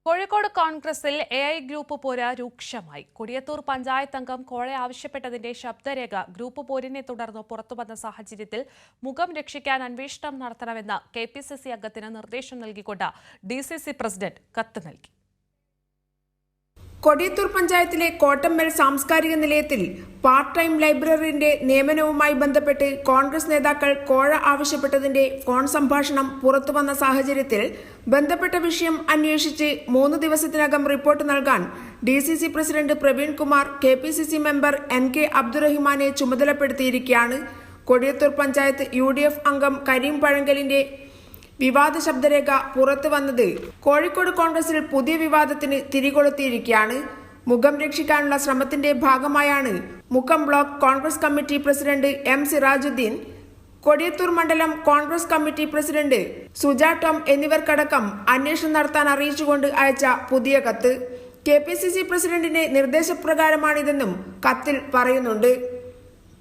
കോഴിക്കോട് കോൺഗ്രസിൽ AI group പോര് രൂക്ഷമായി. കൊടിയത്തൂർ പഞ്ചായത്ത് അംഗം കോഴ ആവശ്യപ്പെട്ടതിന്റെ ശബ്ദരേഖ ഗ്രൂപ്പ് പോരിനെ തുടർന്ന് പുറത്തുവന്ന സാഹചര്യത്തിൽ മുഖം രക്ഷിക്കാൻ അന്വേഷണം നടത്തണമെന്ന് കെപിസിസി അംഗത്തിന് നിർദ്ദേശം നൽകിക്കൊണ്ട് ഡിസിസി പ്രസിഡന്റ് കത്ത് നൽകി. കൊടിയത്തൂർ പഞ്ചായത്തിലെ കോട്ടമ്മൽ സാംസ്കാരിക നിലയത്തിൽ പാർട്ട് ടൈം ലൈബ്രറിന്റെ നിയമനവുമായി ബന്ധപ്പെട്ട് കോൺഗ്രസ് നേതാക്കൾ കോഴ ആവശ്യപ്പെട്ടതിന്റെ ഫോൺ സംഭാഷണം പുറത്തുവന്ന സാഹചര്യത്തിൽ ബന്ധപ്പെട്ട വിഷയം അന്വേഷിച്ച് 3 ദിവസത്തിനകം റിപ്പോർട്ട് നൽകാൻ DCC president Praveen Kumar KPCC member NK അബ്ദുറഹിമാനെ ചുമതലപ്പെടുത്തിയിരിക്കുകയാണ്. കൊടിയത്തൂർ പഞ്ചായത്ത് UDF അംഗം കരീം പഴങ്കലിന്റെ വിവാദ ശബ്ദരേഖ പുറത്തു വന്നത് കോഴിക്കോട് കോൺഗ്രസിൽ പുതിയ വിവാദത്തിന് തിരികൊളുത്തിയിരിക്കുകയാണ്. മുഖം രക്ഷിക്കാനുള്ള ശ്രമത്തിന്റെ ഭാഗമായാണ് Mukkam block Congress committee president M Sirajuddin, Kodiyathur മണ്ഡലം Congress committee president Suja Tom എന്നിവർക്കടക്കം അന്വേഷണം നടത്താൻ അറിയിച്ചുകൊണ്ട് അയച്ച പുതിയ കത്ത്. കെപിസിസി പ്രസിഡന്റിന്റെ നിർദ്ദേശപ്രകാരമാണിതെന്നും കത്തിൽ പറയുന്നുണ്ട്.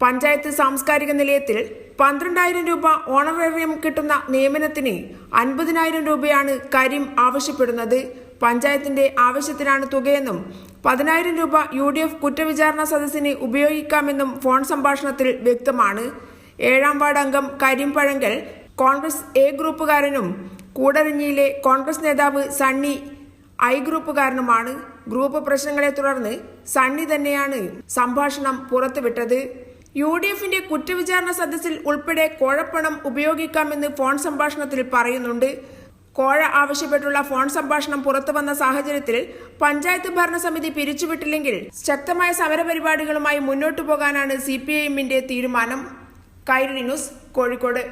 പഞ്ചായത്ത് സാംസ്കാരിക നിലയത്തിൽ 12,000 രൂപ ഓണറേറിയം കിട്ടുന്ന നിയമനത്തിന് 50,000 രൂപയാണ് കരീം ആവശ്യപ്പെടുന്നത്. പഞ്ചായത്തിന്റെ ആവശ്യത്തിനാണ് തുകയെന്നും 10,000 രൂപ UDF കുറ്റവിചാരണ സദസ്സിന് ഉപയോഗിക്കാമെന്നും ഫോൺ സംഭാഷണത്തിൽ വ്യക്തമാണ്. 7ാം വാർഡ് അംഗം കരീം പഴങ്കൽ കോൺഗ്രസ് എ ഗ്രൂപ്പുകാരനും കൂടരഞ്ഞിയിലെ കോൺഗ്രസ് നേതാവ് സണ്ണി ഐ ഗ്രൂപ്പുകാരനുമാണ്. ഗ്രൂപ്പ് പ്രശ്നങ്ങളെ തുടർന്ന് സണ്ണി തന്നെയാണ് സംഭാഷണം പുറത്തുവിട്ടത്. UDFന്റെ കുറ്റവിചാരണ സദസ്സിൽ ഉൾപ്പെടെ കോഴപ്പണം ഉപയോഗിക്കാമെന്ന് ഫോൺ സംഭാഷണത്തിൽ പറയുന്നുണ്ട്. കോഴ ആവശ്യപ്പെട്ടുള്ള ഫോൺ സംഭാഷണം പുറത്തുവന്ന സാഹചര്യത്തിൽ പഞ്ചായത്ത് ഭരണസമിതി പിരിച്ചുവിട്ടില്ലെങ്കിൽ ശക്തമായ സമരപരിപാടികളുമായി മുന്നോട്ടു പോകാനാണ് CPIMന്റെ തീരുമാനം. കൈരളി ന്യൂസ്, കോഴിക്കോട്.